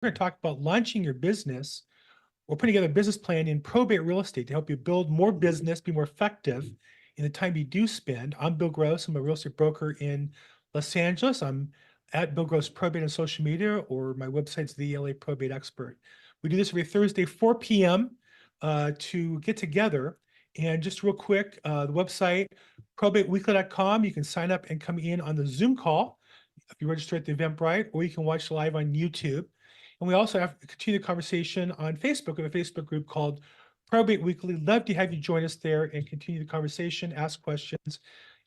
We're going to talk about launching your business or putting together a business plan in probate real estate to help you build more business, be more effective in the time you do spend. I'm Bill Gross. I'm a real estate broker in Los Angeles. I'm at Bill Gross Probate on social media, or my website's the LA Probate Expert. We do this every Thursday, 4 p.m. To get together. And just real quick, the website, probateweekly.com, you can sign up and come in on the Zoom call if you register at the Eventbrite, or you can watch live on YouTube. And we also have continue the conversation on Facebook. We have a Facebook group called Probate Weekly. Love to have you join us there and continue the conversation, ask questions,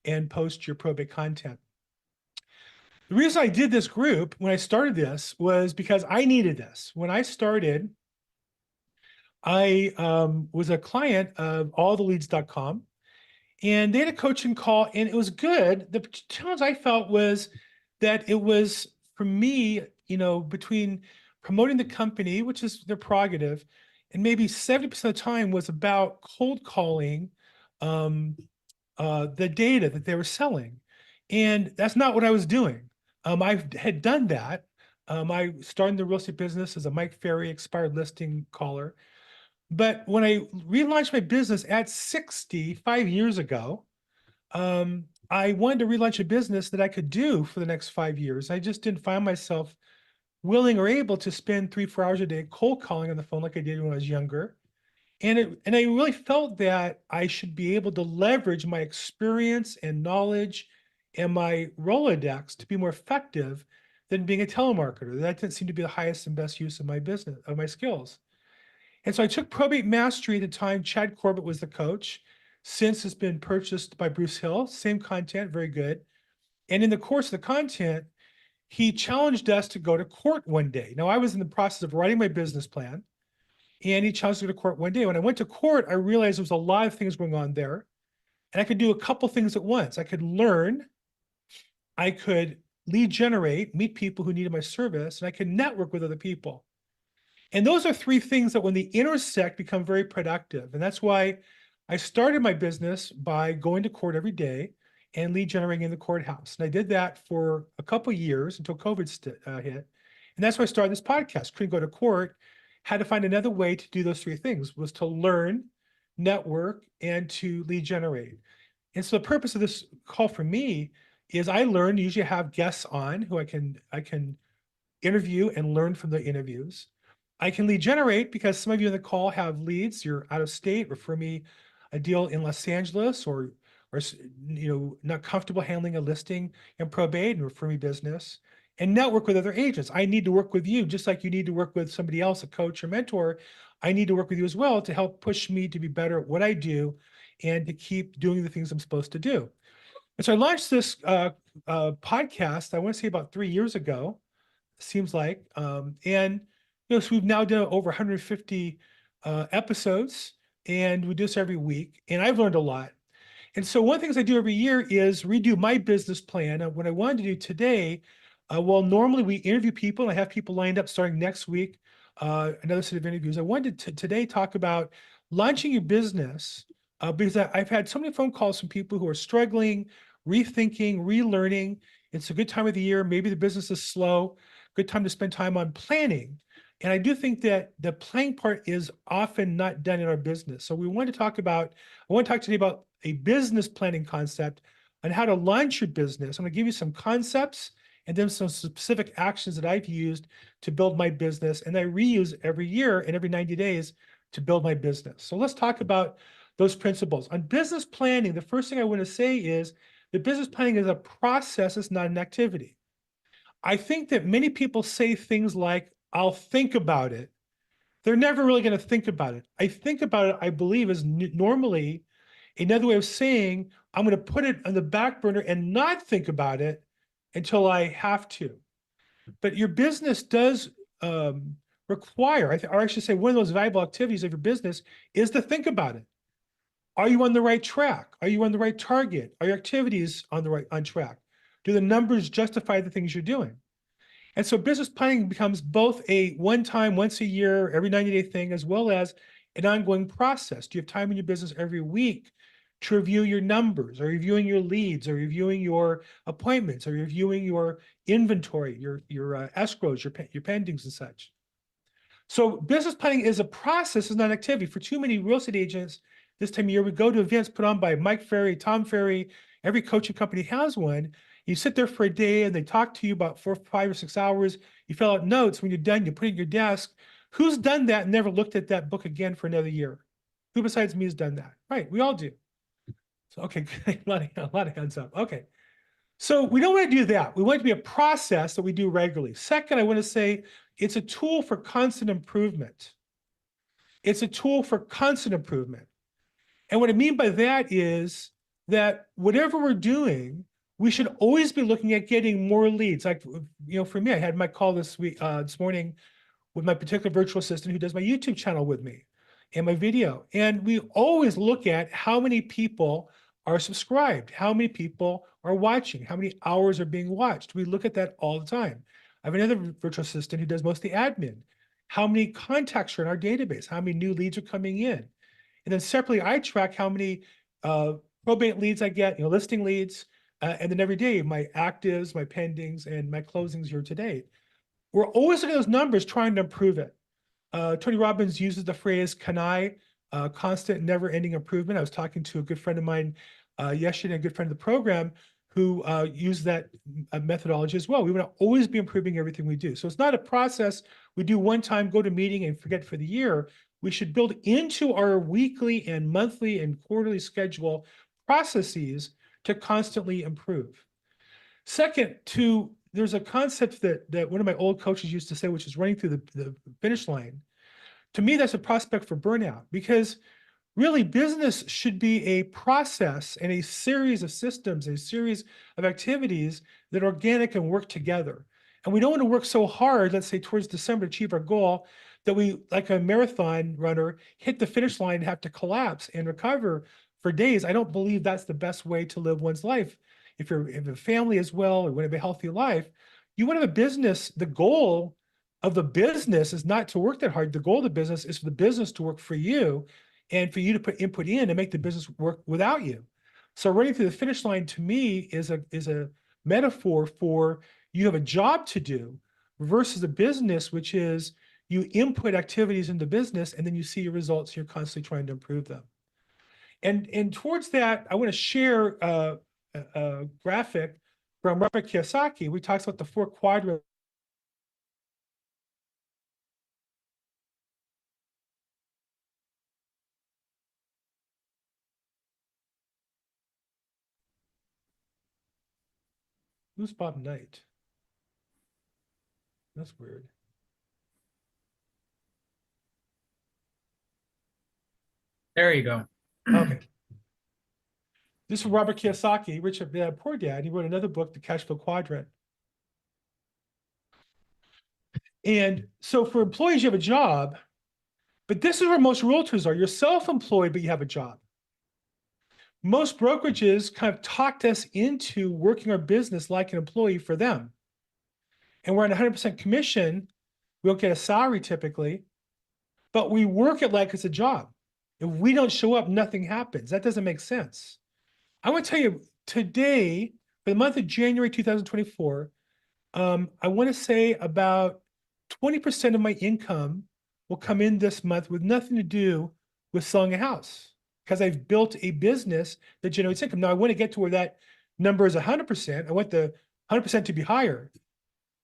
and post your probate content. The reason I did this group when I started this was because I needed this. When I started, I was a client of alltheleads.com, and they had a coaching call, and it was good. The challenge I felt was that it was, for me, between promoting the company, which is their prerogative, and maybe 70% of the time was about cold calling the data that they were selling. And that's not what I was doing. I had done that. I started the real estate business as a Mike Ferry expired listing caller. But when I relaunched my business at 65 years ago, I wanted to relaunch a business that I could do for the next 5 years. I just didn't find myself willing or able to spend 3-4 hours a day cold calling on the phone like I did when I was younger. And I really felt that I should be able to leverage my experience and knowledge and my Rolodex to be more effective than being a telemarketer. That didn't seem to be the highest and best use of my business, of my skills. And so I took Probate Mastery at the time. Chad Corbett was the coach. Since it's been purchased by Bruce Hill, same content, very good. And in the course of the content, he challenged us to go to court one day. Now, I was in the process of writing my business plan, and he challenged me to court one day. When I went to court, I realized there was a lot of things going on there, and I could do a couple things at once. I could learn, I could lead generate, meet people who needed my service, and I could network with other people. And those are three things that when they intersect become very productive. And that's why I started my business by going to court every day and lead generating in the courthouse. And I did that for a couple of years until COVID hit. And that's why I started this podcast. Couldn't go to court, had to find another way to do those three things, was to learn, network, and to lead generate. And so the purpose of this call for me is I learn, usually have guests on who I can interview and learn from the interviews. I can lead generate because some of you on the call have leads. You're out of state. Refer me a deal in Los Angeles, or not comfortable handling a listing in probate, and refer me business. And network with other agents. I need to work with you just like you need to work with somebody else, a coach or mentor. I need to work with you as well to help push me to be better at what I do and to keep doing the things I'm supposed to do. And so I launched this podcast, I want to say about 3 years ago, seems like. And so we've now done over 150 episodes, and we do this every week. And I've learned a lot. And so one of the things I do every year is redo my business plan. What I wanted to do today, normally we interview people, and I have people lined up starting next week, another set of interviews. I wanted to today talk about launching your business because I've had so many phone calls from people who are struggling, rethinking, relearning. It's a good time of the year. Maybe the business is slow. Good time to spend time on planning. And I do think that the planning part is often not done in our business. So I want to talk today about a business planning concept on how to launch your business. I'm going to give you some concepts and then some specific actions that I've used to build my business, and I reuse every year and every 90 days to build my business. So let's talk about those principles. On business planning, the first thing I want to say is that business planning is a process, it's not an activity. I think that many people say things like, I'll think about it. They're never really going to think about it. I think about it, I believe, is normally another way of saying, I'm going to put it on the back burner and not think about it until I have to. But your business does require, or I should say, one of those valuable activities of your business is to think about it. Are you on the right track? Are you on the right target? Are your activities on track? Do the numbers justify the things you're doing? And so business planning becomes both a one-time, once a year, every 90-day thing, as well as an ongoing process. Do you have time in your business every week to review your numbers, or reviewing your leads, or reviewing your appointments, or reviewing your inventory, your escrows, your pendings and such? So business planning is a process, is not an activity. For too many real estate agents this time of year, we go to events put on by Mike Ferry, Tom Ferry. Every coaching company has one. You sit there for a day and they talk to you about 4, 5, or 6 hours. You fill out notes. When you're done, you put it in your desk. Who's done that and never looked at that book again for another year? Who besides me has done that? Right, we all do. So, okay, a lot of hands up. Okay. So we don't want to do that. We want it to be a process that we do regularly. Second, I want to say it's a tool for constant improvement. It's a tool for constant improvement. And what I mean by that is that whatever we're doing, we should always be looking at getting more leads. Like, for me, I had my call this morning with my particular virtual assistant who does my YouTube channel with me and my video. And we always look at how many people are subscribed, how many people are watching, how many hours are being watched. We look at that all the time. I have another virtual assistant who does most of the admin. How many contacts are in our database? How many new leads are coming in? And then separately, I track how many probate leads I get, listing leads, and then every day, my actives, my pendings, and my closings year to date. We're always looking at those numbers, trying to improve it. Tony Robbins uses the phrase "CANI," constant, never-ending improvement. I was talking to a good friend of mine yesterday, a good friend of the program, who used that methodology as well. We want to always be improving everything we do. So it's not a process we do one time, go to a meeting and forget for the year. We should build into our weekly and monthly and quarterly schedule processes to constantly improve. Second, there's a concept that one of my old coaches used to say, which is running through the finish line. To me, that's a prospect for burnout, because really business should be a process and a series of systems, a series of activities that are organic and work together. And we don't want to work so hard, let's say towards December, to achieve our goal, that we, like a marathon runner, hit the finish line and have to collapse and recover for days. I don't believe that's the best way to live one's life. If you have a family as well, or want to have a healthy life, you want to have a business. The goal of the business is not to work that hard. The goal of the business is for the business to work for you and for you to put input in and make the business work without you. So running through the finish line, to me, is a metaphor for you have a job to do versus a business, which is you input activities into business and then you see your results. You're constantly trying to improve them. And towards that, I want to share a graphic from Robert Kiyosaki. We talks about the 4 quadrants. Who's Bob Knight? That's weird. There you go. Okay. This is Robert Kiyosaki, Rich Dad, Poor Dad. He wrote another book, The Cash Flow Quadrant. And so for employees, you have a job, but this is where most realtors are. You're self-employed, but you have a job. Most brokerages kind of talked us into working our business like an employee for them. And we're on 100% commission. We don't get a salary typically, but we work it like it's a job. If we don't show up, nothing happens. That doesn't make sense. I want to tell you today, for the month of January 2024, I want to say about 20% of my income will come in this month with nothing to do with selling a house, because I've built a business that generates income. Now, I want to get to where that number is 100%. I want the 100% to be higher.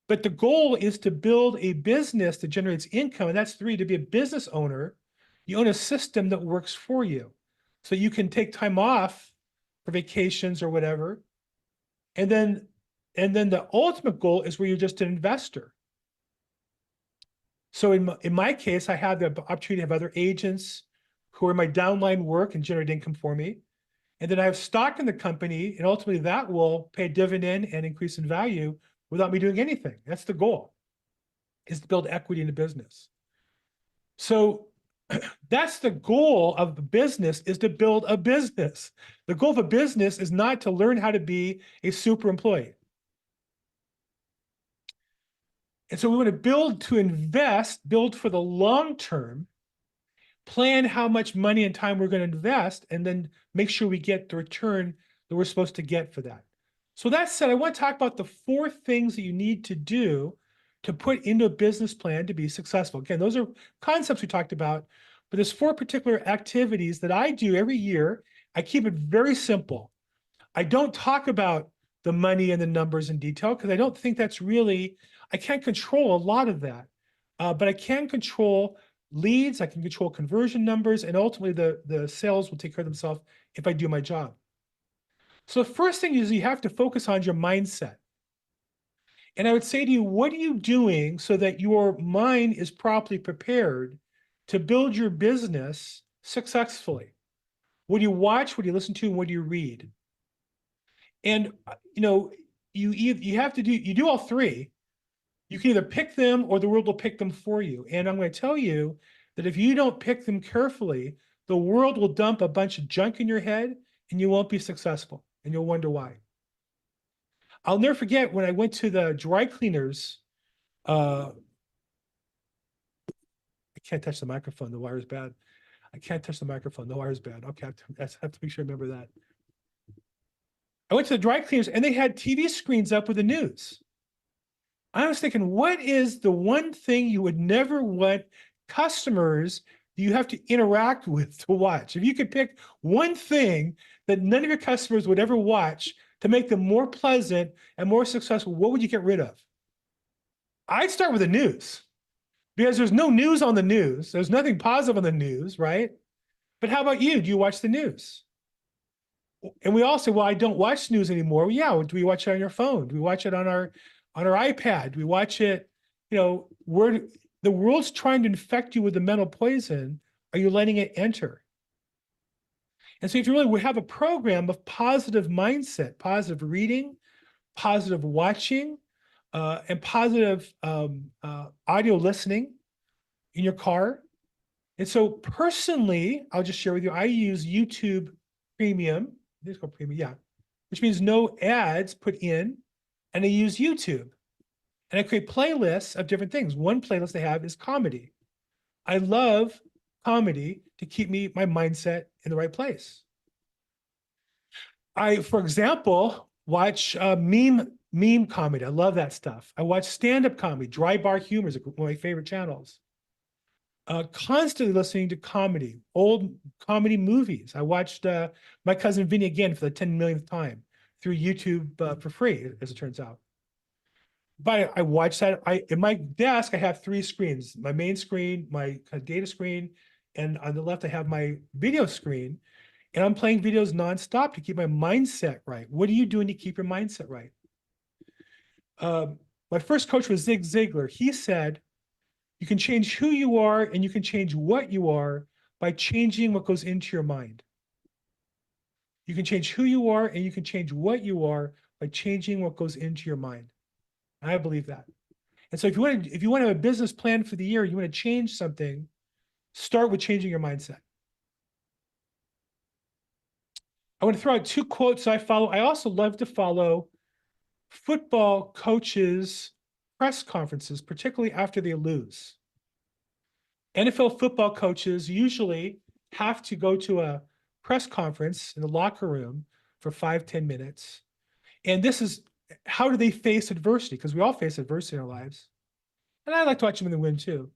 But the goal is to build a business that generates income. And that's 3, to be a business owner. You own a system that works for you. So you can take time off for vacations or whatever. And then the ultimate goal is where you're just an investor. So in my case, I have the opportunity to have other agents who are my downline work and generate income for me. And then I have stock in the company, and ultimately that will pay a dividend and increase in value without me doing anything. That's the goal, is to build equity in the business. So that's the goal of the business, is to build a business. The goal of a business is not to learn how to be a super employee. And so we want to build to invest, build for the long term, plan how much money and time we're going to invest, and then make sure we get the return that we're supposed to get for that. So that said, I want to talk about the 4 things that you need to do to put into a business plan to be successful. Again, those are concepts we talked about, but there's 4 particular activities that I do every year. I keep it very simple. I don't talk about the money and the numbers in detail because I don't think that's really, I can't control a lot of that. But I can control leads, I can control conversion numbers, and ultimately the sales will take care of themselves if I do my job. So the first thing is you have to focus on your mindset. And I would say to you, what are you doing so that your mind is properly prepared to build your business successfully? What do you watch? What do you listen to? And what do you read? And you have to do you do all 3. You can either pick them or the world will pick them for you. And I'm going to tell you that if you don't pick them carefully, the world will dump a bunch of junk in your head and you won't be successful. And you'll wonder why. I'll never forget when I went to the dry cleaners. I can't touch the microphone. The wire's bad. I can't touch the microphone. The wire's bad. Okay, I have to make sure I remember that. I went to the dry cleaners and they had TV screens up with the news. I was thinking, what is the one thing you would never want customers you have to interact with to watch? If you could pick one thing that none of your customers would ever watch to make them more pleasant and more successful, what would you get rid of? I'd start with the news because there's no news on the news. There's nothing positive on the news, right? But how about you? Do you watch the news? And we all say, well, I don't watch news anymore. Well, yeah, do we watch it on your phone? Do we watch it on our iPad? Do we watch it, where the world's trying to infect you with the mental poison. Are you letting it enter? And so if you really have a program of positive mindset, positive reading, positive watching, and positive audio listening in your car. And so personally, I'll just share with you, I use YouTube Premium. It's called Premium, yeah, which means no ads put in, and I use YouTube. And I create playlists of different things. One playlist I have is comedy. I love comedy to keep my mindset in the right place. I, for example, watch meme comedy. I love that stuff. I watch stand-up comedy. Dry Bar Humor is one of my favorite channels. Constantly listening to comedy, old comedy movies. I watched My Cousin Vinny again for the 10 millionth time through YouTube for free, as it turns out. But I watch that. In my desk, I have 3 screens: my main screen, my data screen, and on the left, I have my video screen. And I'm playing videos nonstop to keep my mindset right. What are you doing to keep your mindset right? My first coach was Zig Ziglar. He said, you can change who you are and you can change what you are by changing what goes into your mind. You can change who you are and you can change what you are by changing what goes into your mind. I believe that. And so if you want to have a business plan for the year, you want to change something, start with changing your mindset. I want to throw out 2 quotes I follow. I also love to follow football coaches' press conferences, particularly after they lose. NFL football coaches usually have to go to a press conference in the locker room for 5-10 minutes. And this is, how do they face adversity? Because we all face adversity in our lives. And I like to watch them in the win too.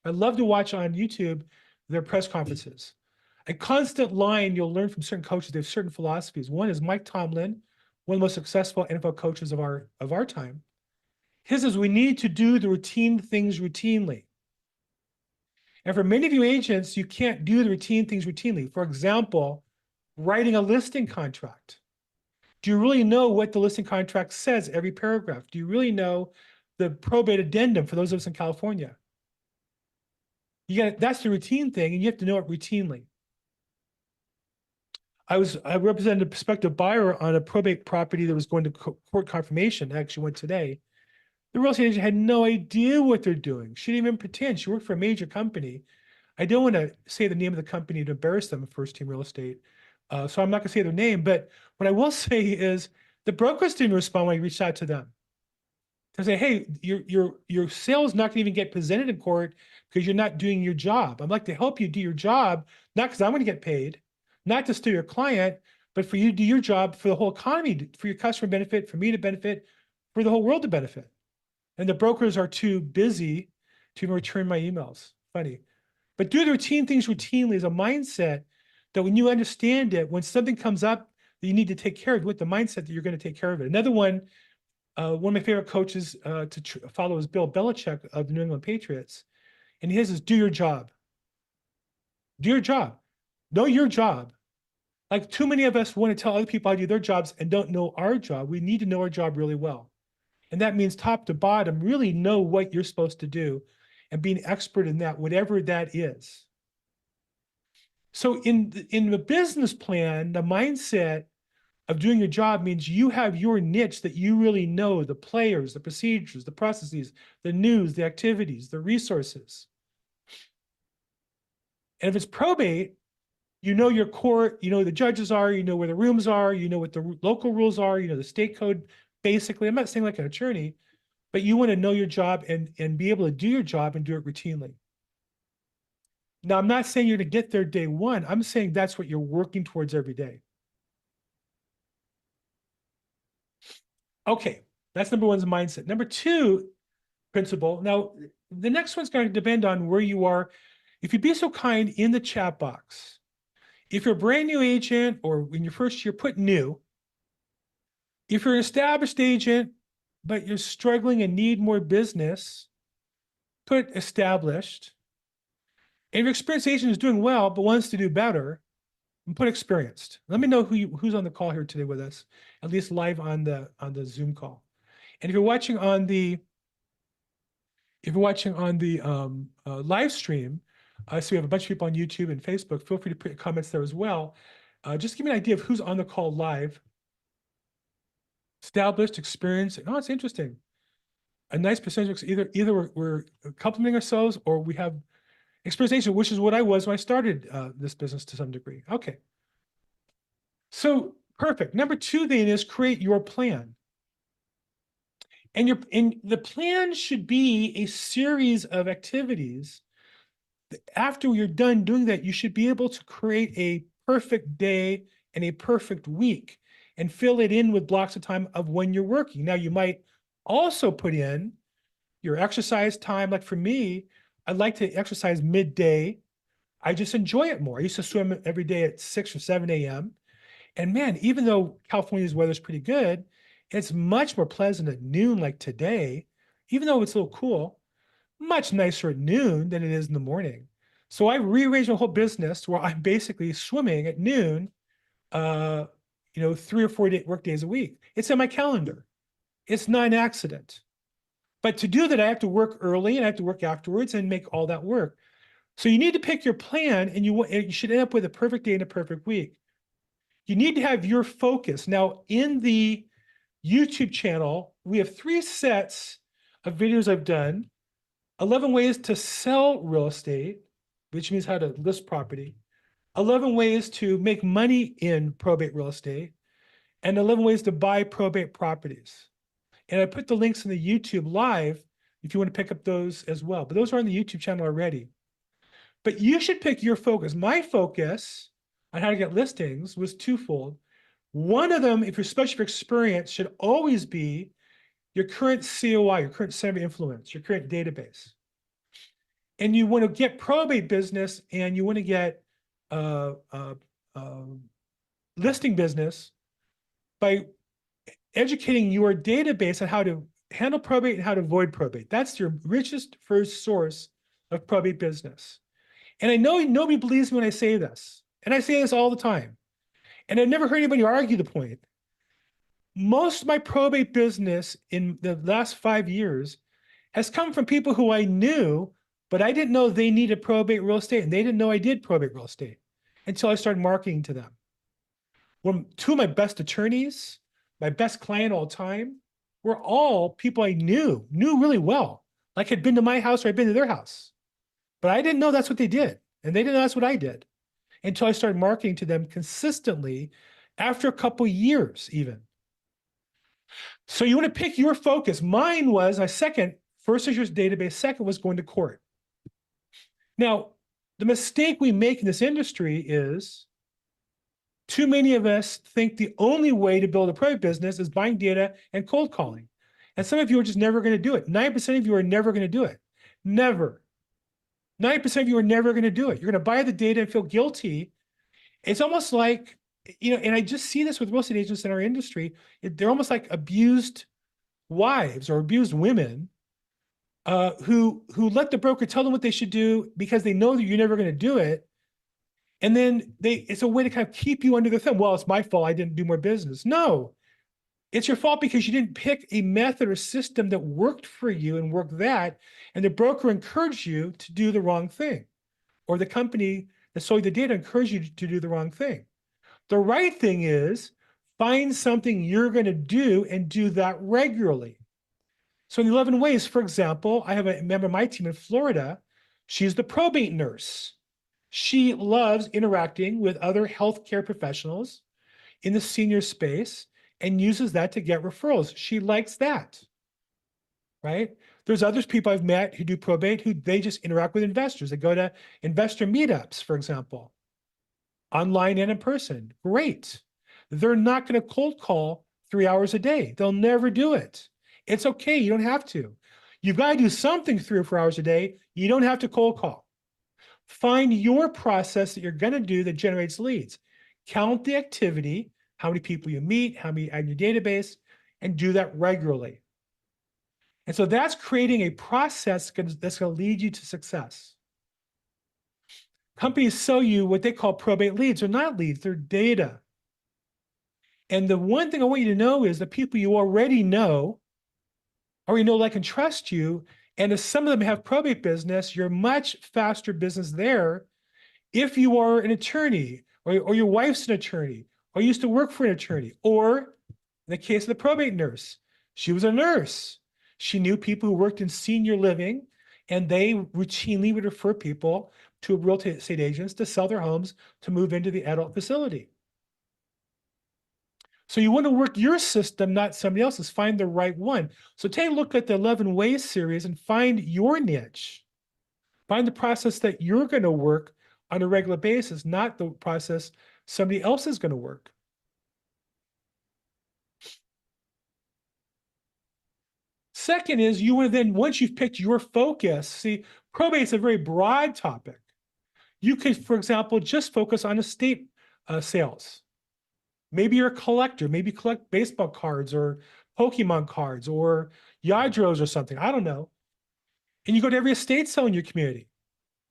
I love to watch on YouTube their press conferences. A constant line you'll learn from certain coaches, they have certain philosophies. One is Mike Tomlin, one of the most successful NFL coaches of our time. His is, we need to do the routine things routinely. And for many of you agents, you can't do the routine things routinely. For example, writing a listing contract. Do you really know what the listing contract says every paragraph? Do you really know the probate addendum for those of us in California? That's the routine thing, and you have to know it routinely. I represented a prospective buyer on a probate property that was going to court confirmation. I actually went today. The real estate agent had no idea what they're doing. She didn't even pretend. She worked for a major company. I don't want to say the name of the company to embarrass them in First Team Real Estate. So I'm not going to say their name, but what I will say is the brokers didn't respond when I reached out to them. To say, hey, your sale is not going to even get presented in court because you're not doing your job. I'd like to help you do your job, not because I'm going to get paid, not just to your client, but for you to do your job for the whole economy, for your customer benefit, for me to benefit, for the whole world to benefit. And the brokers are too busy to even return my emails. Funny. But do the routine things routinely is a mindset that when you understand it, when something comes up that you need to take care of, with the mindset that you're going to take care of it. Another one of my favorite coaches to follow is Bill Belichick of the New England Patriots. And his is do your job. Do your job. Know your job. Like too many of us want to tell other people how to do their jobs and don't know our job. We need to know our job really well. And that means top to bottom, really know what you're supposed to do and being expert in that, whatever that is. So in the business plan, the mindset of doing your job means you have your niche that you really know, the players, the procedures, the processes, the news, the activities, the resources. And if it's probate, you know your court, you know who the judges are, you know where the rooms are, you know what the local rules are, you know the state code. Basically, I'm not saying like an attorney, but you want to know your job and be able to do your job and do it routinely. Now, I'm not saying you're going to get there day one. I'm saying that's what you're working towards every day. Okay, that's number one's mindset. Number two principle. Now, the next one's going to depend on where you are. If you'd be so kind in the chat box, if you're a brand new agent or in your first year, put new. If you're an established agent, but you're struggling and need more business, put established. And if your experienced agent is doing well, but wants to do better, and put experienced. Let me know who's on the call here today with us, at least live on the Zoom call. And if you're watching on the live stream, so we have a bunch of people on YouTube and Facebook. Feel free to put comments there as well. Just give me an idea of who's on the call live. Established, experienced. Oh, it's interesting. A nice percentage. Either we're complimenting ourselves or we have experimentation, which is what I was when I started this business to some degree. Okay. So perfect. Number two then is create your plan. And the plan should be a series of activities. After you're done doing that, you should be able to create a perfect day and a perfect week and fill it in with blocks of time of when you're working. Now, you might also put in your exercise time. Like for me, I like to exercise midday. I just enjoy it more. I used to swim every day at 6 or 7 a.m. And man, even though California's weather is pretty good, it's much more pleasant at noon like today, even though it's a little cool, much nicer at noon than it is in the morning. So I rearranged my whole business where I'm basically swimming at noon, 3 or 4 work days a week. It's in my calendar. It's not an accident. But to do that, I have to work early and I have to work afterwards and make all that work. So you need to pick your plan and you should end up with a perfect day and a perfect week. You need to have your focus. Now, in the YouTube channel, we have 3 sets of videos I've done. 11 ways to sell real estate, which means how to list property. 11 ways to make money in probate real estate. And 11 ways to buy probate properties. And I put the links in the YouTube live if you want to pick up those as well. But those are on the YouTube channel already. But you should pick your focus. My focus on how to get listings was twofold. One of them, if you're especially for experience, should always be your current COI, your current center of influence, your current database. And you want to get probate business and you want to get listing business by educating your database on how to handle probate and how to avoid probate. That's your richest first source of probate business. And I know nobody believes me when I say this, and I say this all the time. And I've never heard anybody argue the point. Most of my probate business in the last 5 years has come from people who I knew, but I didn't know they needed probate real estate, and they didn't know I did probate real estate until I started marketing to them. Well, 2 of my best attorneys, my best client all time, were all people I knew really well, like had been to my house or I'd been to their house. But I didn't know that's what they did, and they didn't know that's what I did until I started marketing to them consistently after a couple years even. So you want to pick your focus. Mine was first is your database, second was going to court. Now, the mistake we make in this industry is too many of us think the only way to build a probate business is buying data and cold calling. And some of you are just never going to do it. 9% of you are never going to do it. Never. 9% of you are never going to do it. You're going to buy the data and feel guilty. It's almost like, and I just see this with real estate agents in our industry. They're almost like abused wives or abused women who let the broker tell them what they should do because they know that you're never going to do it. And then it's a way to kind of keep you under the thumb. Well, it's my fault. I didn't do more business. No, it's your fault because you didn't pick a method or system that worked for you and worked that. And the broker encouraged you to do the wrong thing, or the company that sold you the data encouraged you to do the wrong thing. The right thing is find something you're going to do and do that regularly. So in the 11 ways, for example, I have a member of my team in Florida. She's the probate nurse. She loves interacting with other healthcare professionals in the senior space and uses that to get referrals. She likes that, right? There's other people I've met who do probate who they just interact with investors. They go to investor meetups, for example, online and in person. Great. They're not going to cold call 3 hours a day. They'll never do it. It's okay. You don't have to. You've got to do something 3 or 4 hours a day. You don't have to cold call. Find your process that you're going to do that generates leads. Count the activity, how many people you meet, how many add in your database, and do that regularly. And so that's creating a process that's going to lead you to success. Companies sell you what they call probate leads. They're not leads, they're data. And the one thing I want you to know is the people you already know, like, and trust you. And if some of them have probate business, you're much faster business there if you are an attorney or your wife's an attorney or used to work for an attorney, or in the case of the probate nurse, she was a nurse. She knew people who worked in senior living, and they routinely would refer people to real estate agents to sell their homes to move into the adult facility. So you want to work your system, not somebody else's. Find the right one. So take a look at the 11 Ways series and find your niche. Find the process that you're going to work on a regular basis, not the process somebody else is going to work. Second is you want to then, once you've picked your focus, see, probate is a very broad topic. You could, for example, just focus on estate sales. Maybe you're a collector. Maybe you collect baseball cards or Pokemon cards or Yadros or something. I don't know. And you go to every estate sale in your community.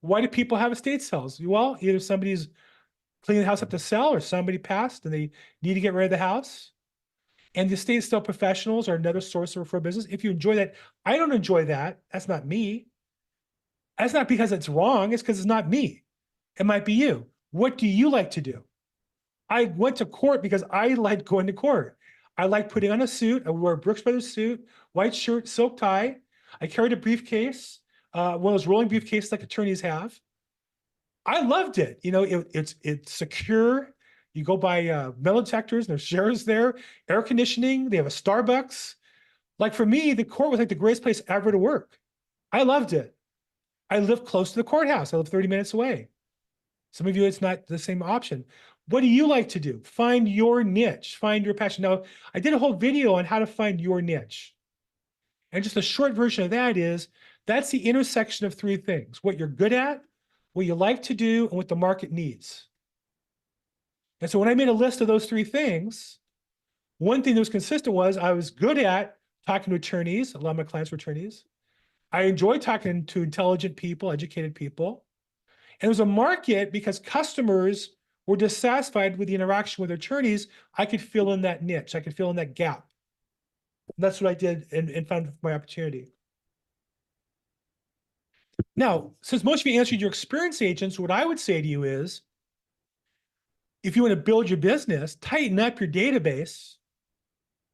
Why do people have estate sales? Well, either somebody's cleaning the house up to sell or somebody passed and they need to get rid of the house. And the estate sale professionals are another source of referral business. If you enjoy that, I don't enjoy that. That's not me. That's not because it's wrong. It's because it's not me. It might be you. What do you like to do? I went to court because I liked going to court. I like putting on a suit. I wore a Brooks Brothers suit, white shirt, silk tie. I carried a briefcase, one of those rolling briefcases like attorneys have. I loved it. It's secure. You go by metal detectors, and there's chairs there, air conditioning. They have a Starbucks. Like for me, the court was like the greatest place ever to work. I loved it. I live close to the courthouse. I live 30 minutes away. Some of you, it's not the same option. What do you like to do? Find your niche, find your passion. Now, I did a whole video on how to find your niche. And just a short version of that is, that's the intersection of three things: what you're good at, what you like to do, and what the market needs. And so when I made a list of those three things, one thing that was consistent was I was good at talking to attorneys. A lot of my clients were attorneys. I enjoyed talking to intelligent people, educated people. And it was a market because customers were dissatisfied with the interaction with attorneys. I could fill in that niche. I could fill in that gap. And that's what I did and found my opportunity. Now, since most of you answered your experienced agents, what I would say to you is, if you want to build your business, tighten up your database,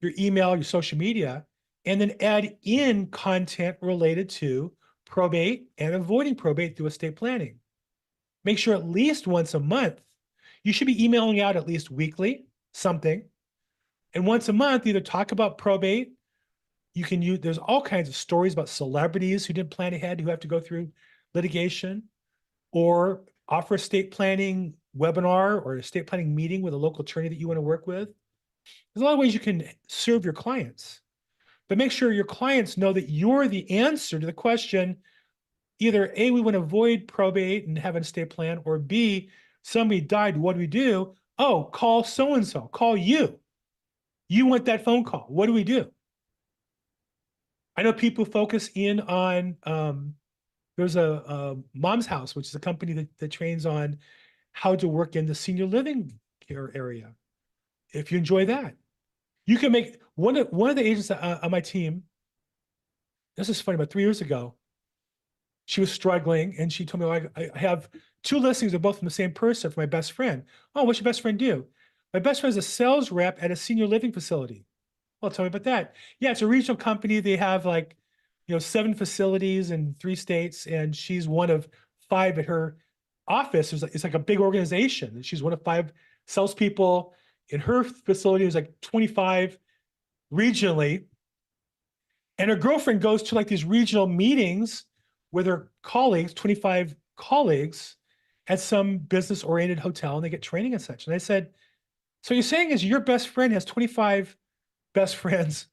your email, your social media, and then add in content related to probate and avoiding probate through estate planning. Make sure at least once a month, you should be emailing out at least weekly, something. And once a month, either talk about probate. You can use, there's all kinds of stories about celebrities who didn't plan ahead, who have to go through litigation, or offer estate planning webinar or estate planning meeting with a local attorney that you want to work with. There's a lot of ways you can serve your clients. but make sure your clients know that you're the answer to the question. Either A, we want to avoid probate and have an estate plan, or B, somebody died, what do we do? Oh, call so-and-so, call you. You want that phone call. What do we do? I know people focus in on, there's a Mom's House, which is a company that trains on how to work in the senior living care area. If you enjoy that, you can make one of the agents on my team. This is funny. About 3 years ago, she was struggling, and she told me, "Oh, I have two listings. They're both from the same person for my best friend." Oh, what's your best friend do? My best friend is a sales rep at a senior living facility. Well, tell me about that. Yeah, it's a regional company. They have like, 7 facilities in 3 states, and she's one of five at her office. It's like a big organization. And she's one of five salespeople in her facility. There's like 25 regionally. And her girlfriend goes to like these regional meetings with her colleagues, 25 colleagues at some business oriented hotel, and they get training and such. And I said, so you're saying is your best friend has 25 best friends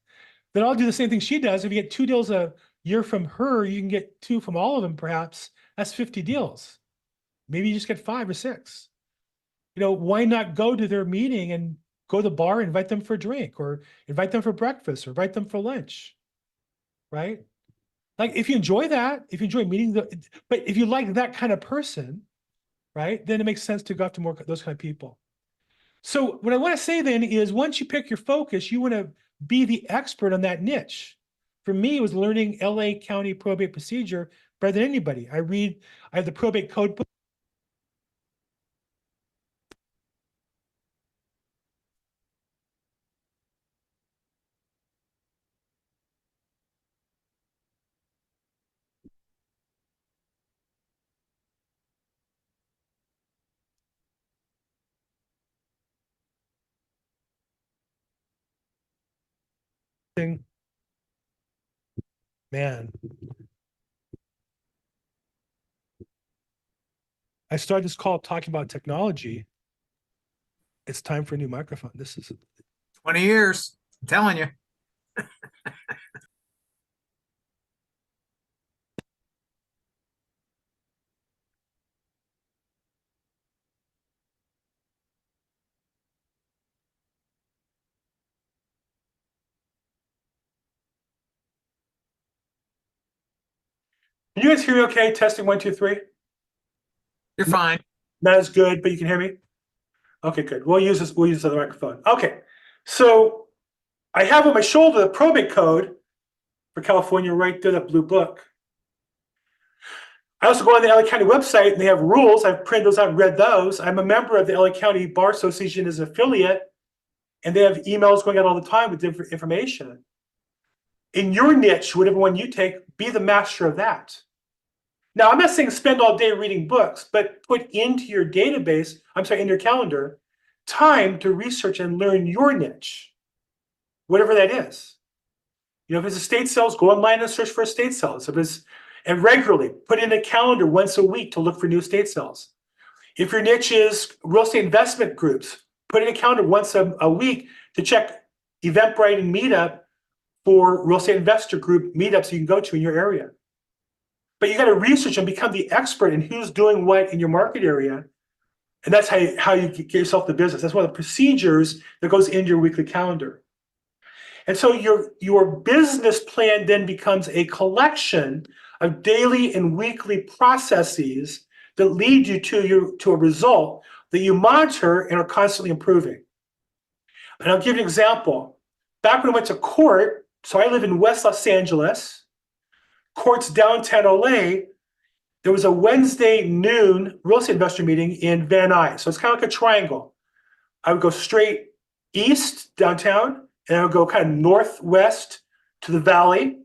that all do the same thing she does. If you get 2 deals a year from her, you can get 2 from all of them, perhaps. That's 50 deals. Maybe you just get 5 or 6. Why not go to their meeting and go to the bar, invite them for a drink, or invite them for breakfast, or invite them for lunch, right? Like if you enjoy that, if you enjoy meeting but if you like that kind of person, right, then it makes sense to go after more those kind of people. So what I want to say then is once you pick your focus, you want to be the expert on that niche. For me, it was learning LA County probate procedure better than anybody. I have the probate code book. Man, I started this call talking about technology. It's time for a new microphone. This is 20 years. I'm telling you. Can you guys hear me okay? Testing 1, 2, 3. You're fine. Not as good, but you can hear me. Okay, good. We'll use this other microphone. Okay, so I have on my shoulder the probate code for California right there, that blue book. I also go on the LA County website and they have rules. I've printed those out and read those. I'm a member of the LA County Bar Association as an affiliate, and they have emails going out all the time with different information. In your niche, whatever one you take, be the master of that. Now, I'm not saying spend all day reading books, but put into your database, in your calendar, time to research and learn your niche, whatever that is. If it's estate sales, go online and search for estate sales. And regularly put in a calendar once a week to look for new estate sales. If your niche is real estate investment groups, put in a calendar once a week to check Eventbrite and Meetup for real estate investor group meetups you can go to in your area. But you got to research and become the expert in who's doing what in your market area. And that's how you get yourself the business. That's one of the procedures that goes into your weekly calendar. And so your business plan then becomes a collection of daily and weekly processes that lead you to a result that you monitor and are constantly improving. And I'll give you an example. Back when I went to court, so I live in West Los Angeles, court's downtown LA, there was a Wednesday noon real estate investor meeting in Van Nuys. So it's kind of like a triangle. I would go straight east downtown, and I would go kind of northwest to the valley,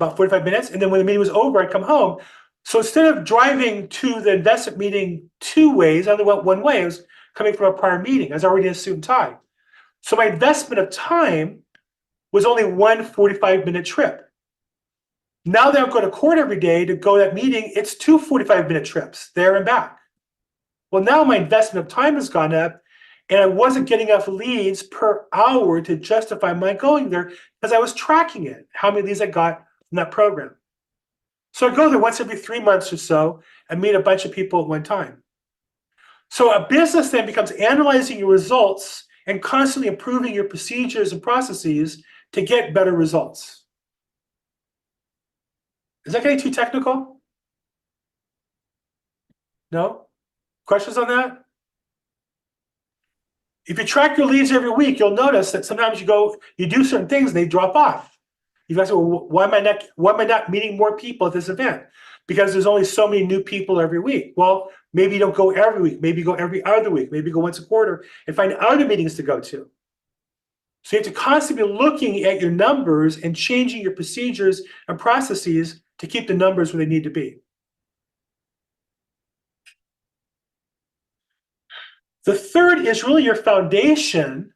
about 45 minutes. And then when the meeting was over, I'd come home. So instead of driving to the investment meeting 2 ways, I only went one way. I was coming from a prior meeting. I was already in a suit and tie. So my investment of time was only one 45-minute trip. Now that I'm going to court every day to go to that meeting, it's 2 45-minute trips there and back. Well, now my investment of time has gone up, And I wasn't getting enough leads per hour to justify my going there because I was tracking it, how many leads I got from that program. So I go there once every 3 months or so and meet a bunch of people at one time. So a business then becomes analyzing your results and constantly improving your procedures and processes to get better results. Is that getting too technical? No? Questions on that? If you track your leads every week, you'll notice that sometimes you do certain things and they drop off. You guys say, well, why am I not meeting more people at this event? Because there's only so many new people every week. Well, maybe you don't go every week. Maybe you go every other week. Maybe you go once a quarter and find other meetings to go to. So you have to constantly be looking at your numbers and changing your procedures and processes to keep the numbers where they need to be. The third is really your foundation,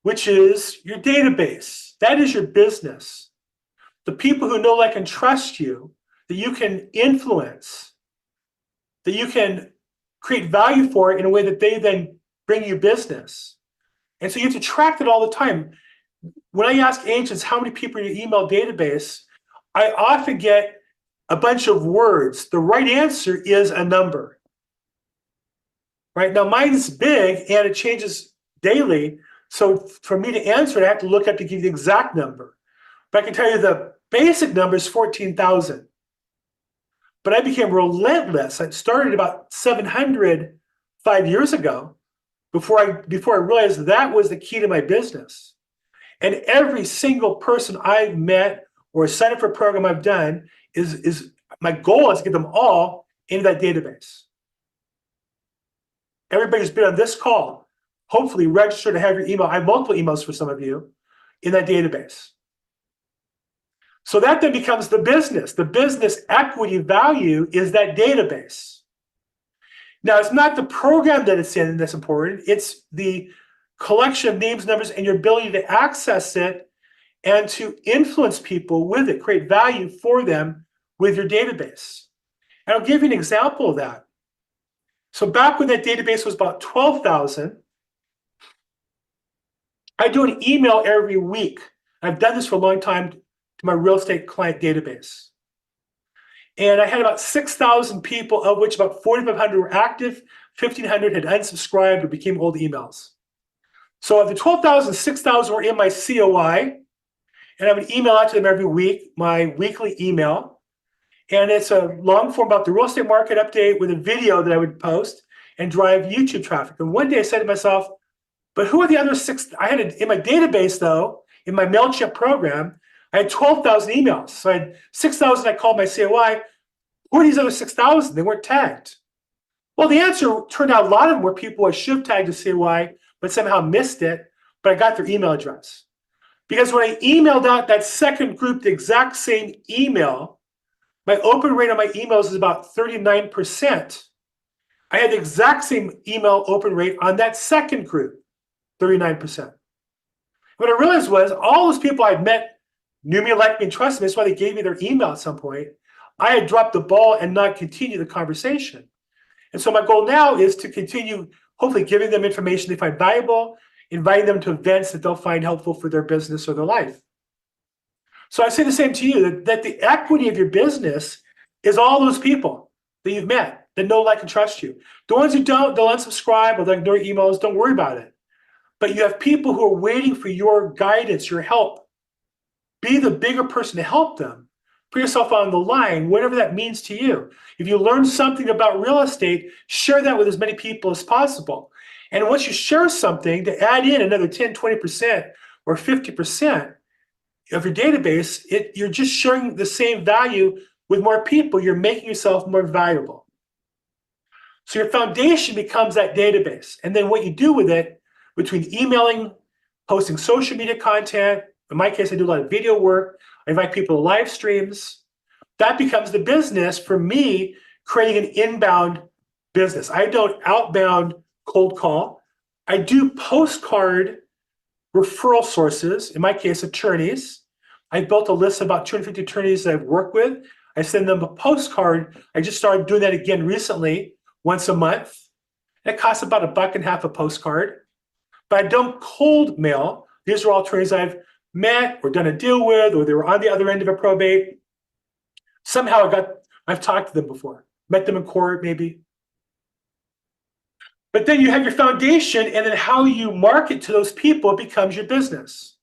which is your database. That is your business. The people who know, like, and trust you, that you can influence, that you can create value for in a way that they then bring you business. And so you have to track that all the time. When I ask agents how many people in your email database, I often get a bunch of words. The right answer is a number. Right now, mine's big and it changes daily. So for me to answer it, I have to look up to give you the exact number. But I can tell you the basic number is 14,000. But I became relentless. I started about 700 5 years ago before I realized that was the key to my business. And every single person I've met or signed up for a program I've done is my goal is to get them all into that database. Everybody who's been on this call, hopefully register to have your email. I have multiple emails for some of you in that database. So that then becomes the business. The business equity value is that database. Now, it's not the program that it's in that's important. It's the collection of names, numbers, and your ability to access it and to influence people with it, create value for them with your database. And I'll give you an example of that. So back when that database was about 12,000, I do an email every week. I've done this for a long time to my real estate client database. And I had about 6,000 people, of which about 4,500 were active, 1,500 had unsubscribed or became old emails. So of the 12,000, 6,000 were in my COI, and I would email out to them every week, my weekly email. And it's a long form about the real estate market update with a video that I would post and drive YouTube traffic. And one day I said to myself, but who are the other six? I had it in my database, though, in my MailChimp program, I had 12,000 emails. So I had 6,000 I called my COI. Who are these other 6,000? They weren't tagged. Well, the answer turned out a lot of them were people I should have tagged a COI, but somehow missed it, but I got their email address. Because when I emailed out that second group the exact same email, my open rate on my emails is about 39%. I had the exact same email open rate on that second group, 39%. What I realized was all those people I'd met knew me, liked me, and trusted me. That's why they gave me their email at some point. I had dropped the ball and not continued the conversation. And so my goal now is to continue, hopefully giving them information they find valuable, inviting them to events that they'll find helpful for their business or their life. So I say the same to you, that the equity of your business is all those people that you've met that know, like, and trust you. The ones who don't, they'll unsubscribe or they'll ignore emails. Don't worry about it. But you have people who are waiting for your guidance, your help. Be the bigger person to help them. Put yourself on the line, whatever that means to you. If you learn something about real estate, share that with as many people as possible. And once you share something, to add in another 10, 20%, or 50% of your database, you're just sharing the same value with more people. You're making yourself more valuable. So your foundation becomes that database. And then what you do with it, between emailing, posting social media content, in my case, I do a lot of video work, I invite people to live streams, that becomes the business for me, creating an inbound business. I don't outbound cold call. I do postcard referral sources, in my case, attorneys. I built a list of about 250 attorneys that I've worked with. I send them a postcard. I just started doing that again recently, once a month. That costs about $1.50 a postcard. But I don't cold mail. These are all attorneys I've met or done a deal with, or they were on the other end of a probate. Somehow I've talked to them before, met them in court maybe. But then you have your foundation, and then how you market to those people becomes your business.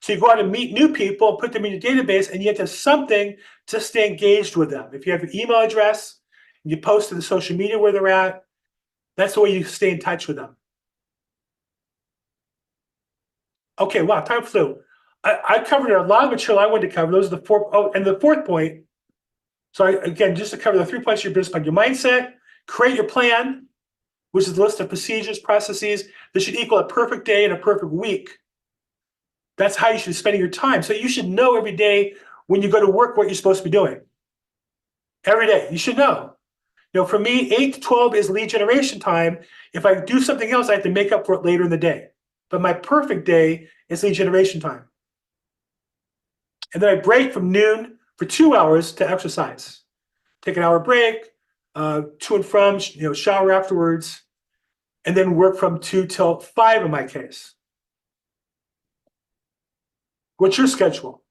So you go out and meet new people, put them in your database, and you have to have something to stay engaged with them. If you have an email address, you post to the social media where they're at, that's the way you stay in touch with them. Okay, wow, time flew. I covered a lot of material I wanted to cover. Those are the four. Oh, and the fourth point. So again, just to cover the 3 points of your business plan, your mindset, create your plan, which is a list of procedures, processes that should equal a perfect day and a perfect week. That's how you should be spending your time. So you should know every day when you go to work what you're supposed to be doing. Every day, you should know. For me, 8 to 12 is lead generation time. If I do something else, I have to make up for it later in the day. But my perfect day is lead generation time. And then I break from noon for 2 hours to exercise. Take an hour break, to and from, shower afterwards, and then work from 2 till 5 in my case. What's your schedule?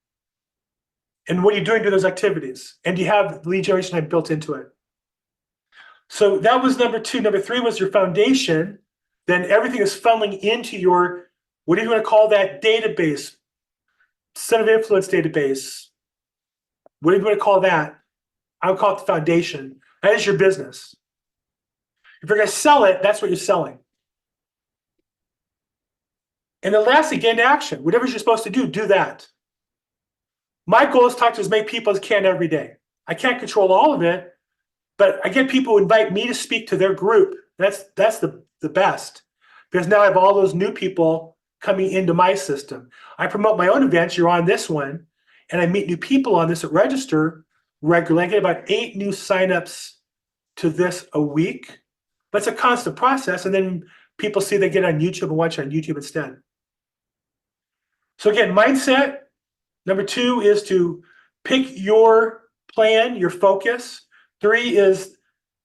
And what are you doing to those activities? And do you have lead generation time built into it? So that was number 2. Number 3 was your foundation. Then everything is funneling into your, what do you want to call that, database, center of influence database. What do you want to call that? I would call it the foundation. That is your business. If you're going to sell it, that's what you're selling. And then lastly, get into action. Whatever you're supposed to do that. My goal is to talk to as many people as I can every day. I can't control all of it, but I get people who invite me to speak to their group. That's the best, because now I have all those new people coming into my system. I promote my own events. You're on this one, and I meet new people on this at register regularly. I get about 8 new signups to this a week. But it's a constant process, and then people see they get on YouTube and watch on YouTube instead. So again, mindset. Number 2 is to pick your plan, your focus. 3 is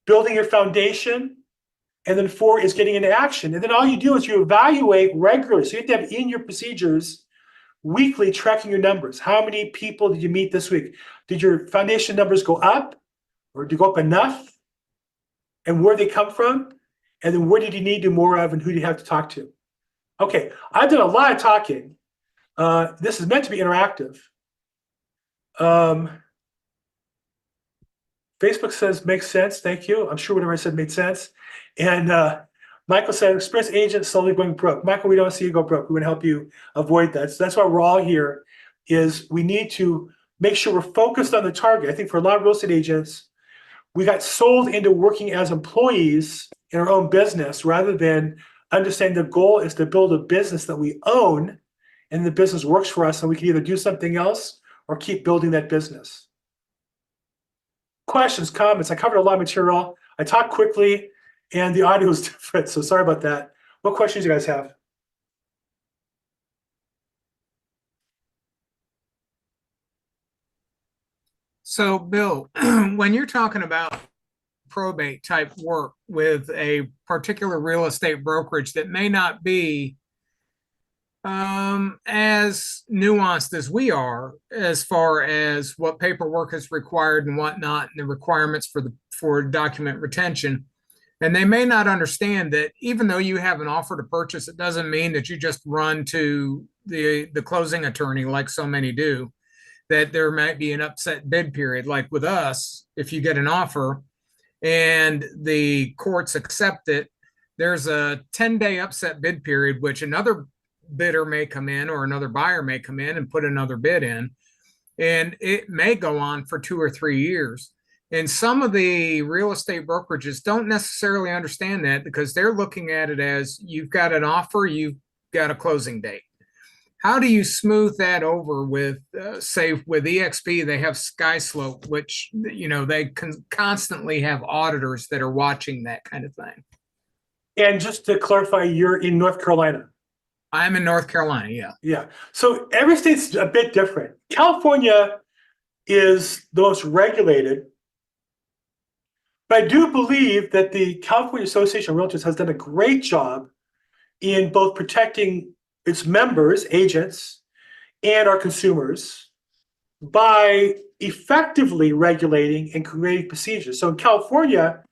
building your foundation. And then 4 is getting into action. And then all you do is you evaluate regularly. So you have to have in your procedures weekly tracking your numbers. How many people did you meet this week? Did your foundation numbers go up, or did you go up enough? And where they come from? And then what did you need to do more of, and who do you have to talk to? Okay, I've done a lot of talking. This is meant to be interactive. Facebook says makes sense. Thank you. I'm sure whatever I said made sense. And Michael said, express agent slowly going broke. Michael, we don't see you go broke. We want to help you avoid that. So that's why we're all here, is we need to make sure we're focused on the target. I think for a lot of real estate agents, we got sold into working as employees in our own business rather than understanding the goal is to build a business that we own, and the business works for us, and we can either do something else or keep building that business. Questions, comments? I covered a lot of material. I talked quickly, and the audio is different, so sorry about that. What questions do you guys have? So, Bill, when you're talking about probate type work with a particular real estate brokerage that may not be as nuanced as we are, as far as what paperwork is required and whatnot, and the requirements for document retention. And they may not understand that even though you have an offer to purchase, it doesn't mean that you just run to the closing attorney like so many do. That there might be an upset bid period, like with us. If you get an offer and the courts accept it, there's a 10-day upset bid period, which another bidder may come in, or another buyer may come in and put another bid in, and it may go on for 2 or 3 years. And some of the real estate brokerages don't necessarily understand that, because they're looking at it as you've got an offer, you've got a closing date. How do you smooth that over with, say, with EXP, they have SkySlope, which, they constantly have auditors that are watching that kind of thing. And just to clarify, you're in North Carolina. I'm in North Carolina, yeah. Yeah. So every state's a bit different. California is the most regulated. But I do believe that the California Association of Realtors has done a great job in both protecting its members, agents, and our consumers by effectively regulating and creating procedures. So in California,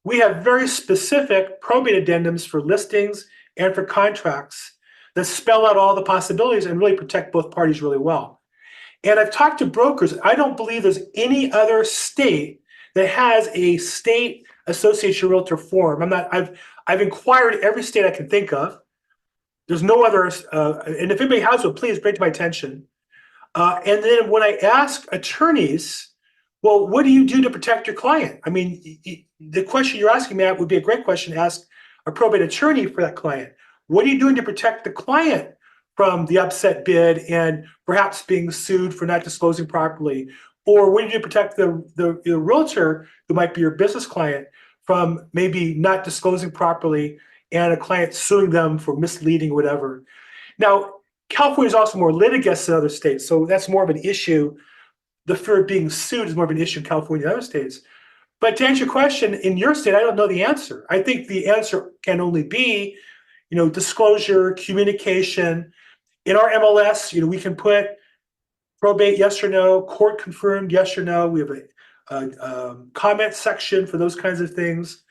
we have very specific probate addendums for listings and for contracts that spell out all the possibilities and really protect both parties really well. And I've talked to brokers. I don't believe there's any other state that has a state association realtor form. I've inquired every state I can think of. There's no other, and if anybody has one, please bring it to my attention. And then when I ask attorneys, well, what do you do to protect your client? I mean, the question you're asking, Matt, would be a great question to ask a probate attorney for that client. What are you doing to protect the client from the upset bid and perhaps being sued for not disclosing properly? Or what do you do to protect the realtor who might be your business client from maybe not disclosing properly and a client suing them for misleading or whatever? Now, California is also more litigious than other states, so that's more of an issue. The fear of being sued is more of an issue in California than other states. But to answer your question, in your state, I don't know the answer. I think the answer can only be, disclosure, communication. In our MLS, we can put probate yes or no, court confirmed yes or no. We have a comment section for those kinds of things,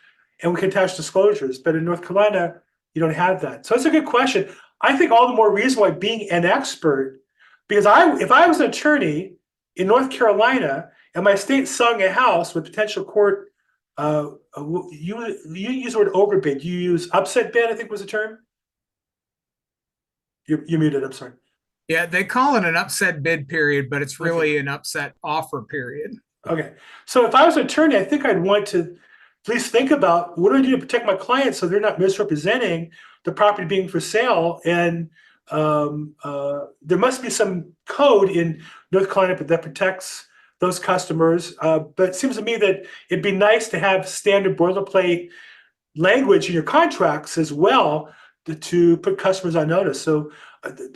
and we can attach disclosures. But in North Carolina, you don't have that. So that's a good question. I think all the more reason why being an expert, because if I was an attorney in North Carolina and my state selling a house with potential court, you use the word overbid. You use upset bid, I think was the term. You're muted. I'm sorry. Yeah, they call it an upset bid period, but it's really an upset offer period. Okay. So if I was an attorney, I think I'd want to please think about what do I do to protect my clients so they're not misrepresenting the property being for sale. And there must be some code in North Carolina that protects those customers. But it seems to me that it'd be nice to have standard boilerplate language in your contracts as well to put customers on notice. So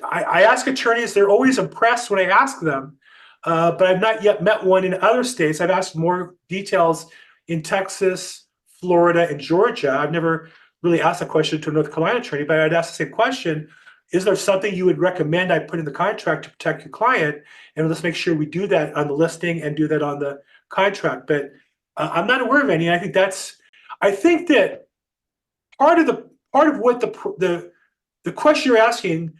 I ask attorneys, they're always impressed when I ask them, but I've not yet met one in other states. I've asked more details in Texas, Florida, and Georgia. I've never really asked a question to a North Carolina attorney, but I'd ask the same question. Is there something you would recommend I put in the contract to protect your client? And let's make sure we do that on the listing and do that on the contract. But I'm not aware of any. I think that part of what the question you're asking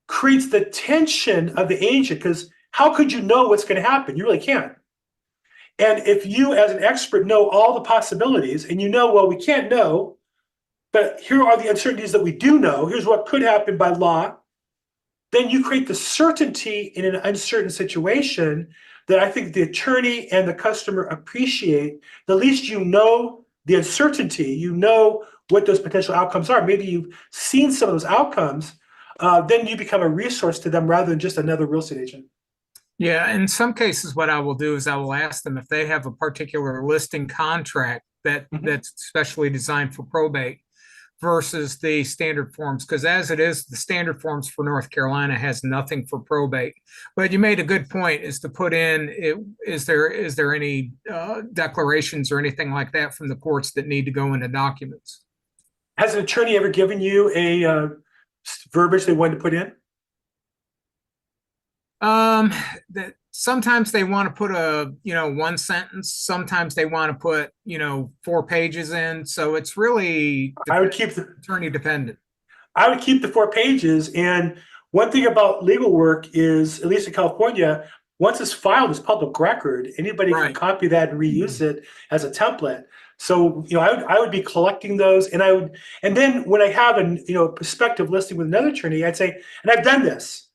creates the tension of the agent, because how could you know what's going to happen? You really can't. And if you, as an expert, know all the possibilities and well, we can't know, but here are the uncertainties that we do know. Here's what could happen by law. Then you create the certainty in an uncertain situation that I think the attorney and the customer appreciate. The least you know the uncertainty, you know what those potential outcomes are. Maybe you've seen some of those outcomes. Then you become a resource to them rather than just another real estate agent. Yeah, in some cases, what I will do is I will ask them if they have a particular listing contract that's specially designed for probate versus the standard forms, because as it is, the standard forms for North Carolina has nothing for probate. But you made a good point, is to put in, is there any declarations or anything like that from the courts that need to go into documents? Has an attorney ever given you a verbiage they wanted to put in? That sometimes they want to put one sentence, sometimes they want to put 4 pages in, so it's really I would keep the attorney dependent. I would keep the 4 pages. And one thing about legal work is, at least in California, once it's filed, it's public record. Anybody can copy that and reuse it as a template. So I would be collecting those, and then when I have a prospective listing with another attorney, I'd say, and I've done this.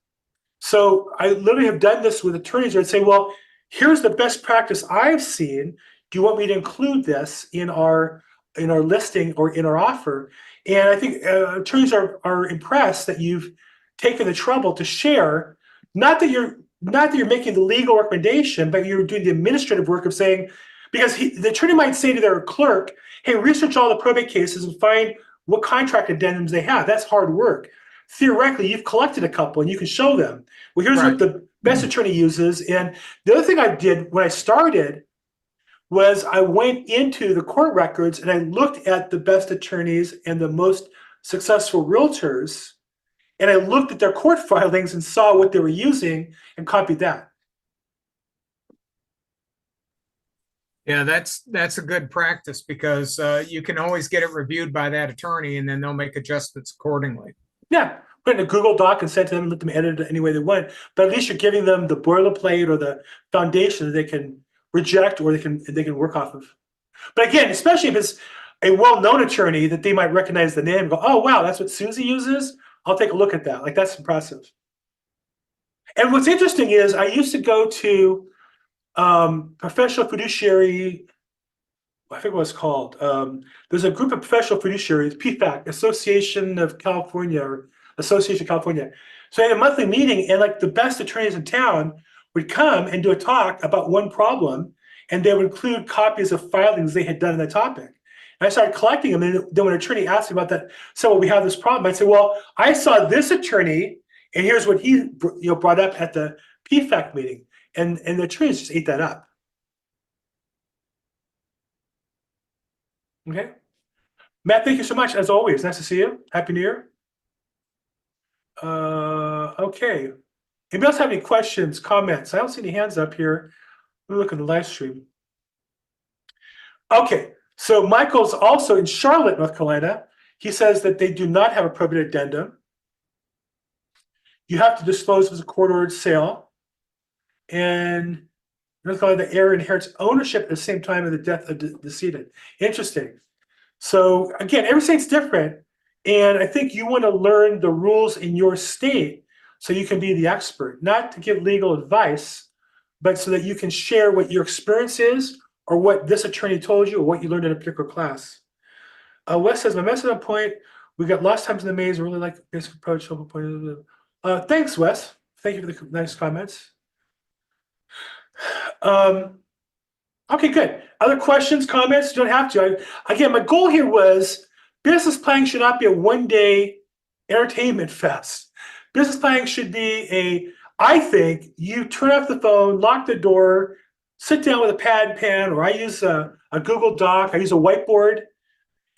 So I literally have done this with attorneys where I'd say, well, here's the best practice I've seen. Do you want me to include this in our listing or in our offer? And I think attorneys are impressed that you've taken the trouble to share, not that you're making the legal recommendation, but you're doing the administrative work of saying, because the attorney might say to their clerk, hey, research all the probate cases and find what contract addendums they have. That's hard work. Theoretically, you've collected a couple and you can show them. Well, here's what the best attorney uses. And the other thing I did when I started was I went into the court records and I looked at the best attorneys and the most successful realtors, and I looked at their court filings and saw what they were using and copied that. Yeah, that's a good practice because you can always get it reviewed by that attorney, and then they'll make adjustments accordingly. Yeah, put in a Google Doc and send to them and let them edit it any way they want. But at least you're giving them the boilerplate or the foundation that they can reject or they can work off of. But again, especially if it's a well-known attorney that they might recognize the name and go, oh wow, that's what Susie uses. I'll take a look at that. Like that's impressive. And what's interesting is I used to go to professional fiduciary, I think what it's called. There's a group of professional fiduciaries, PFAC, Association of California or Association of California. So I had a monthly meeting, and like the best attorneys in town would come and do a talk about one problem, and they would include copies of filings they had done on that topic. And I started collecting them, and then when an attorney asked me about that, so well, we have this problem. I'd say, well, I saw this attorney, and here's what he brought up at the PFAC meeting, and the attorneys just ate that up. Okay. Matt, thank you so much, as always. Nice to see you. Happy New Year. Okay. Anybody else have any questions, comments? I don't see any hands up here. Let me look at the live stream. Okay, so Michael's also in Charlotte, North Carolina. He says that they do not have a probate addendum. You have to disclose as a court-ordered sale. And North Carolina, the heir inherits ownership at the same time of the death of the decedent. Interesting. So again, every state's different. And I think you want to learn the rules in your state so you can be the expert, not to give legal advice, but so that you can share what your experience is or what this attorney told you or what you learned in a particular class. Wes says, my message on point, we got lost times in the maze, really like basic approach. Thanks, Wes. Thank you for the nice comments. Okay, good. Other questions, comments? You don't have to. Again, my goal here was business planning should not be a one-day entertainment fest. Business planning should be I think you turn off the phone, lock the door, sit down with a pad and pen, or I use a Google Doc, I use a whiteboard,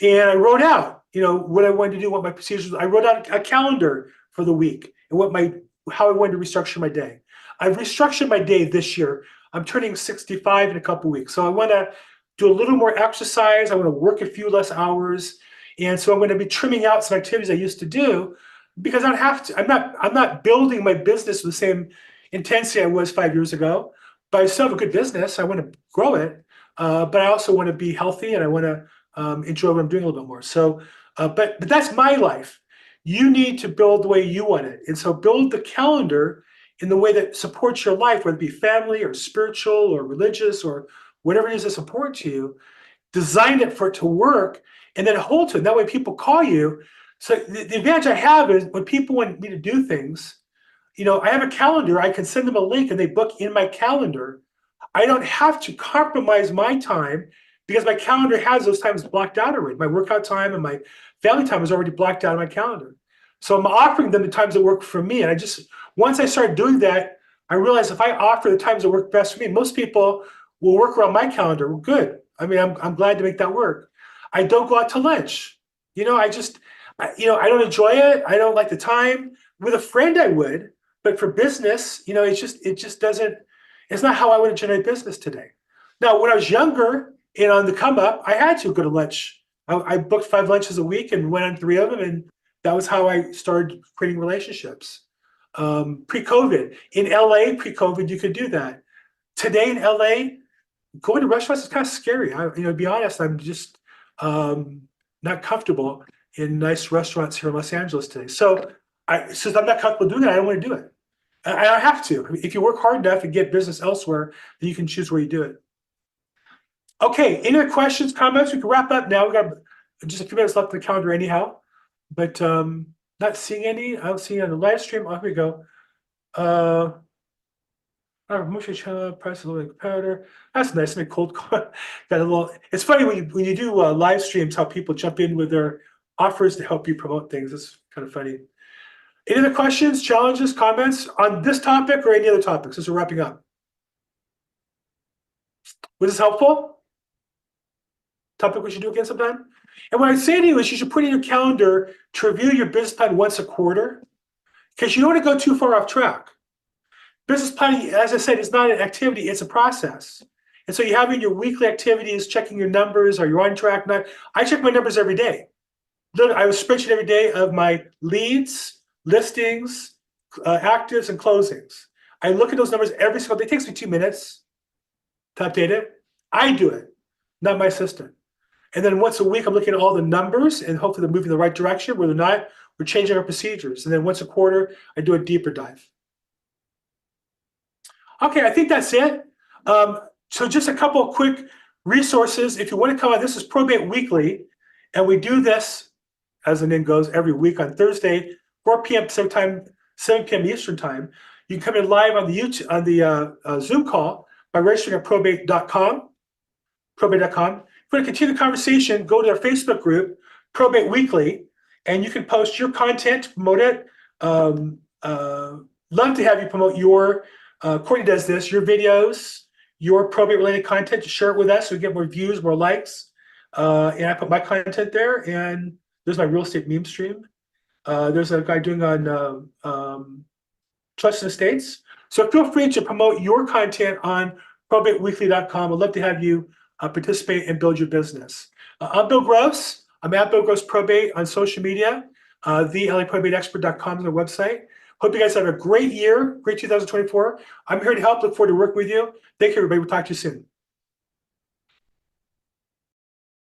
and I wrote out, what I wanted to do, what my procedures. I wrote out a calendar for the week and how I wanted to restructure my day. I've restructured my day this year. I'm turning 65 in a couple weeks. So I want to do a little more exercise. I want to work a few less hours. And so I'm going to be trimming out some activities I used to do because I don't have to. I'm not building my business with the same intensity I was 5 years ago, but I still have a good business. I want to grow it. But I also want to be healthy and I want to enjoy what I'm doing a little bit more. So, but that's my life. You need to build the way you want it. And so build the calendar in the way that supports your life, whether it be family or spiritual or religious or whatever it is that's important to you. Design it for it to work and then hold to it. That way people call you. So the advantage I have is when people want me to do things, I have a calendar. I can send them a link and they book in my calendar. I don't have to compromise my time because my calendar has those times blocked out already. My workout time and my family time is already blocked out in my calendar. So I'm offering them the times that work for me. And once I started doing that, I realized if I offer the times that work best for me, most people will work around my calendar. Well, good. I mean, I'm glad to make that work. I don't go out to lunch. I don't enjoy it. I don't like the time. With a friend, I would, but for business, it just doesn't. It's not how I want to generate business today. Now, when I was younger and on the come up, I had to go to lunch. I booked 5 lunches a week and went on 3 of them, and that was how I started creating relationships. Pre-COVID, in LA, pre-COVID, you could do that. Today in LA, going to restaurants is kind of scary. To be honest, I'm just not comfortable in nice restaurants here in Los Angeles today. So since I'm not comfortable doing it, I don't want to do it. I don't have to. If you work hard enough and get business elsewhere, then you can choose where you do it. Okay, any other questions, comments? We can wrap up now. We got just a few minutes left on the calendar anyhow, but not seeing any. I don't see any on the live stream. Oh, here we go. Motion channel, price a little powder. That's nice. Make cold got a little. It's funny when you do live streams how people jump in with their offers to help you promote things. It's kind of funny. Any other questions, challenges, comments on this topic or any other topics as we're wrapping up? Was this helpful? topic we should do again sometime. And what I'd say to you is you should put in your calendar to review your business plan once a quarter, because you don't want to go too far off track. Business planning, as I said, is not an activity, it's a process. And so you having your weekly activities, checking your numbers, are you on track? Not. I check my numbers every day. I was spreadsheet every day of my leads, listings, actives, and closings. I look at those numbers every single day. It takes me 2 minutes to update it. I do it, not my assistant. And then once a week, I'm looking at all the numbers and hopefully they're moving in the right direction. Whether or not, we're changing our procedures. And then once a quarter, I do a deeper dive. Okay, I think that's it. So just a couple of quick resources. If you want to come on, this is Probate Weekly, and we do this, as the name goes, every week on Thursday, 4 p.m. Pacific time, 7 p.m. Eastern time. You can come in live on the YouTube, on the Zoom call by registering at probate.com. Probate.com. If you want to continue the conversation, go to our Facebook group, Probate Weekly, and you can post your content, promote it. Love to have you promote your. Courtney does this, your videos, your probate related content, to share it with us so we get more views, more likes. And I put my content there, and there's my real estate meme stream. There's a guy doing on trust and estates. So feel free to promote your content on probateweekly.com. I'd love to have you participate and build your business. I'm Bill Gross. I'm at Bill Gross Probate on social media. TheLAProbateExpert.com is our website. Hope you guys have a great year, great 2024. I'm here to help. Look forward to working with you. Thank you, everybody. We'll talk to you soon.